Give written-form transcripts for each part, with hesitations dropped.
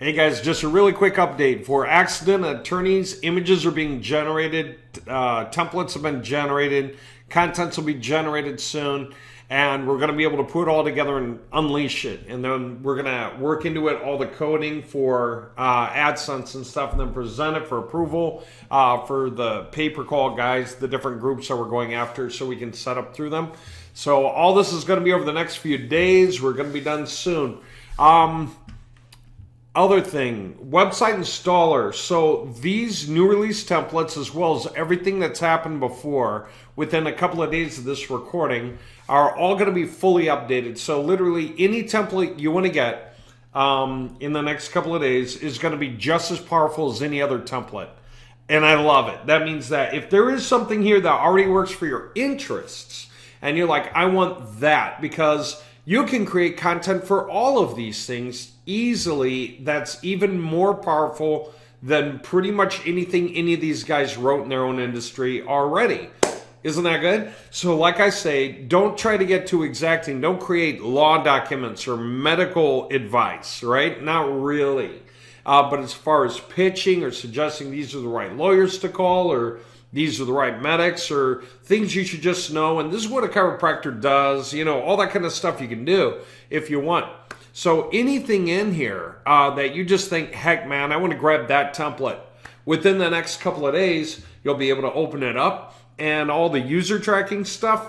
Hey guys, just a really quick update. For accident attorneys, images are being generated, templates have been generated, contents will be generated soon, and we're going to be able to put it all together and unleash it. And then we're going to work into it all the coding for AdSense and stuff, and then present it for approval for the pay-per-call guys, the different groups that we're going after, so we can set up through them. So all this is going to be over the next few days. We're going to be done soon. Other thing, website installer. So these new release templates, as well as everything that's happened before, within a couple of days of this recording, are all going to be fully updated. So literally any template you want to get in the next couple of days is going to be just as powerful as any other template. And I love it. That means that if there is something here that already works for your interests, and you're like, I want that, because you can create content for all of these things easily that's even more powerful than pretty much anything any of these guys wrote in their own industry already. Isn't that good? So like I say, don't try to get too exacting. Don't create law documents or medical advice, right? Not really. But as far as pitching or suggesting these are the right lawyers to call, or these are the right medics, or things you should just know, and this is what a chiropractor does, you know, all that kind of stuff you can do if you want. So anything in here that you just think, heck man, I want to grab that template, within the next couple of days, you'll be able to open it up, and all the user tracking stuff,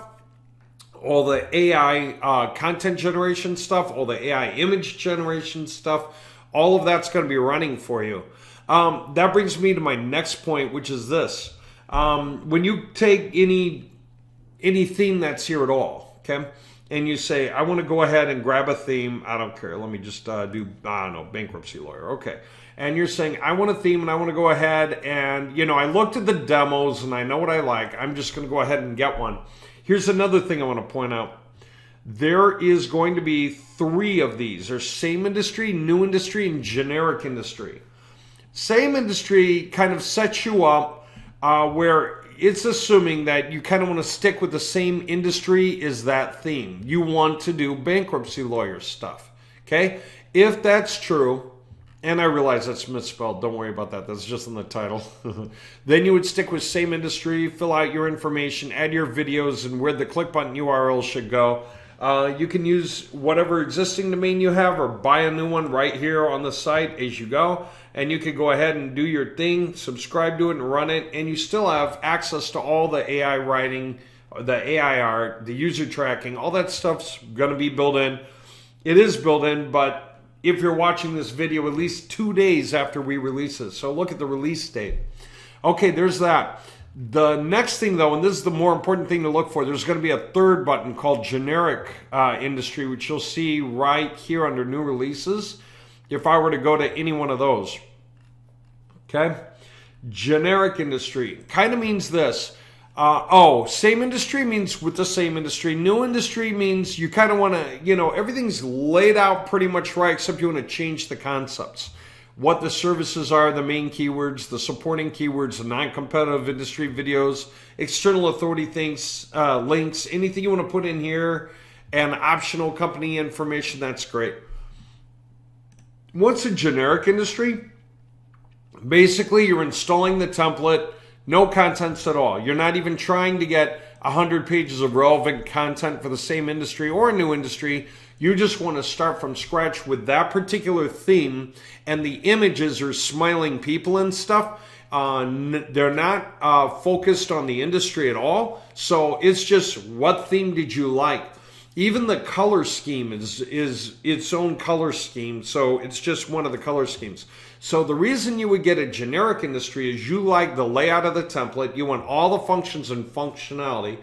all the AI content generation stuff, all the AI image generation stuff, all of that's going to be running for you. That brings me to my next point, which is this. When you take any theme that's here at all, okay, and you say, I want to go ahead and grab a theme, I don't care, let me just do, I don't know, bankruptcy lawyer, okay, and you're saying, I want a theme and I want to go ahead and, you know, I looked at the demos and I know what I like, I'm just going to go ahead and get one. Here's another thing I want to point out. There is going to be 3 of these. There's same industry, new industry, and generic industry. Same industry kind of sets you up where it's assuming that you kind of want to stick with the same industry as that theme. You want to do bankruptcy lawyer stuff, okay? If that's true, and I realize that's misspelled, don't worry about that, that's just in the title, then you would stick with same industry, fill out your information, add your videos, and where the click button URL should go. You can use whatever existing domain you have or buy a new one right here on the site as you go. And you can go ahead and do your thing, subscribe to it and run it. And you still have access to all the AI writing, the AI art, the user tracking, all that stuff's going to be built in. It is built in, but if you're watching this video at least 2 days after we release it. So look at the release date. Okay, there's that. The next thing though, and this is the more important thing to look for, there's going to be a third button called generic industry, which you'll see right here under new releases. If I were to go to any one of those, okay, generic industry kind of means this. Same industry means with the same industry. New industry means you kind of want to, you know, everything's laid out pretty much right, except you want to change the concepts. What the services are, the main keywords, the supporting keywords, the non-competitive industry videos, external authority things, links, anything you want to put in here, and optional company information, that's great. What's a generic industry? Basically, you're installing the template, no contents at all. You're not even trying to get 100 pages of relevant content for the same industry or a new industry. You just want to start from scratch with that particular theme, and the images are smiling people and stuff. They're not focused on the industry at all. So it's just, what theme did you like? Even the color scheme is its own color scheme. So it's just one of the color schemes. So the reason you would get a generic industry is you like the layout of the template. You want all the functions and functionality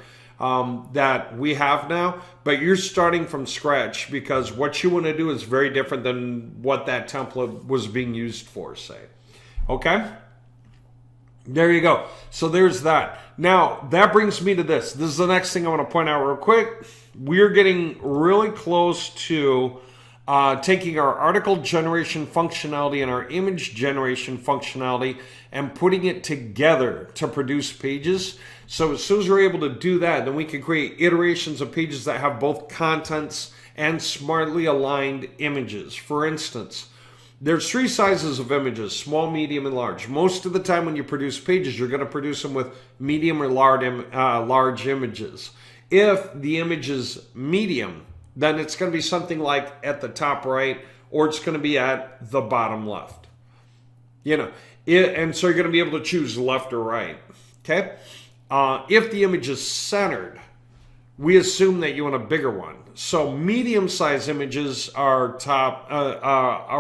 that we have now, but you're starting from scratch because what you want to do is very different than what that template was being used for, say. Okay? There you go. So there's that. Now, that brings me to this. This is the next thing I want to point out real quick. We're getting really close to taking our article generation functionality and our image generation functionality and putting it together to produce pages. So as soon as we're able to do that, then we can create iterations of pages that have both contents and smartly aligned images. For instance, There's three sizes of images: small, medium, and large. Most of the time when you produce pages, you're going to produce them with medium or large images. If the image is medium, then it's going to be something like at the top right, or it's going to be at the bottom left. And so you're going to be able to choose left or right. Okay? If the image is centered, we assume that you want a bigger one. So medium-sized images are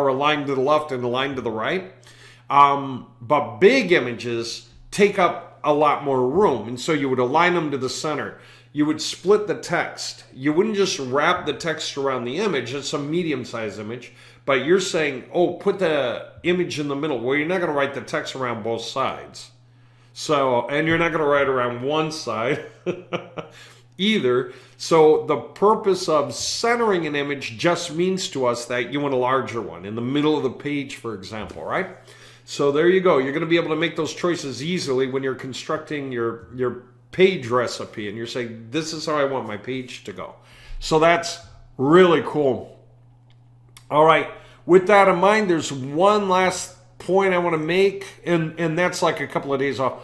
aligned to the left and aligned to the right. But big images take up a lot more room, and so you would align them to the center. You would split the text. You wouldn't just wrap the text around the image. It's a medium-sized image, but you're saying, oh, put the image in the middle. Well, you're not going to write the text around both sides. And you're not going to write around one side either. So the purpose of centering an image just means to us that you want a larger one in the middle of the page, for example, right? So there you go. You're going to be able to make those choices easily when you're constructing your page recipe and you're saying, this is how I want my page to go. So that's really cool. All right. With that in mind, there's one last point I want to make, and that's like a couple of days off.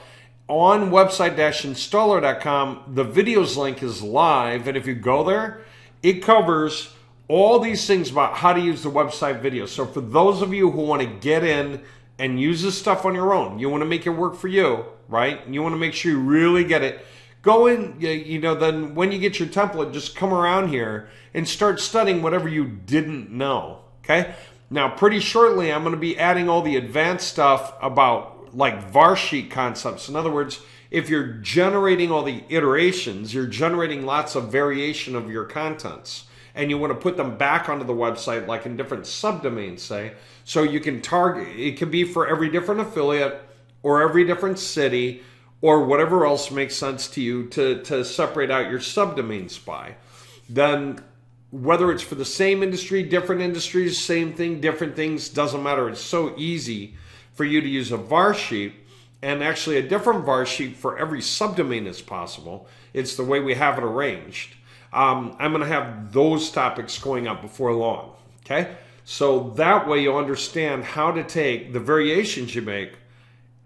On website-installer.com, the videos link is live, and if you go there, it covers all these things about how to use the website video. So for those of you who want to get in and use this stuff on your own, you want to make it work for you, right? And you want to make sure you really get it. Go in, then when you get your template, just come around here and start studying whatever you didn't know, okay? Now, pretty shortly, I'm going to be adding all the advanced stuff about like var sheet concepts. In other words, if you're generating all the iterations, you're generating lots of variation of your contents, and you want to put them back onto the website, like in different subdomains, say, so you can target, it could be for every different affiliate or every different city or whatever else makes sense to you to separate out your subdomains by. Then whether it's for the same industry, different industries, same thing, different things, doesn't matter. It's so easy for you to use a var sheet, and actually a different var sheet for every subdomain is possible. It's the way we have it arranged. I'm going to have those topics going up before long. Okay? So that way you'll understand how to take the variations you make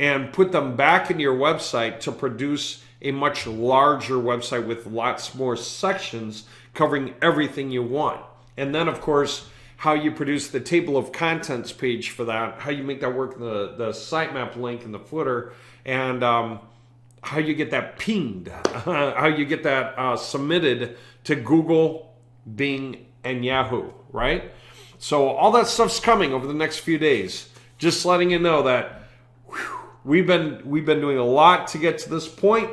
and put them back into your website to produce a much larger website with lots more sections covering everything you want. And then, of course, how you produce the table of contents page for that, how you make that work, the sitemap link in the footer, and how you get that pinged, how you get that submitted to Google, Bing, and Yahoo, right? So all that stuff's coming over the next few days. Just letting you know that we've been doing a lot to get to this point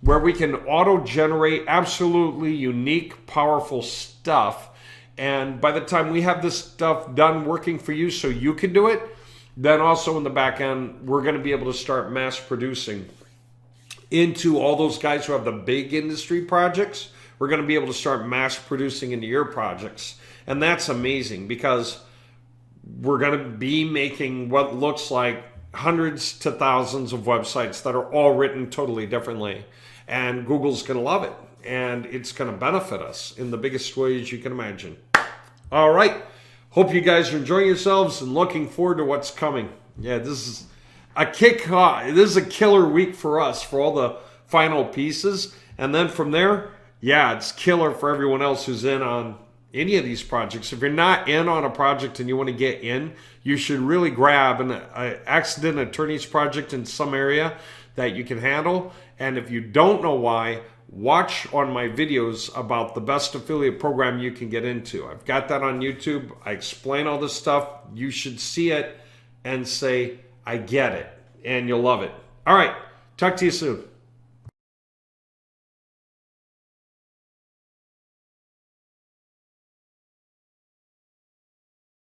where we can auto-generate absolutely unique, powerful stuff. And by the time we have this stuff done working for you so you can do it, then also in the back end, we're going to be able to start mass producing into all those guys who have the big industry projects. We're going to be able to start mass producing into your projects. And that's amazing because we're going to be making what looks like hundreds to thousands of websites that are all written totally differently. And Google's going to love it. And it's going to benefit us in the biggest ways you can imagine. All right. Hope you guys are enjoying yourselves and looking forward to what's coming. Yeah, this is a this is a killer week for us for all the final pieces. And then from there, yeah, it's killer for everyone else who's in on any of these projects. If you're not in on a project and you want to get in, you should really grab an accident attorney's project in some area that you can handle. And if you don't know why, watch on my videos about the best affiliate program you can get into. I've got that on YouTube. I explain all this stuff. You should see it and say, I get it. And you'll love it. All right. Talk to you soon.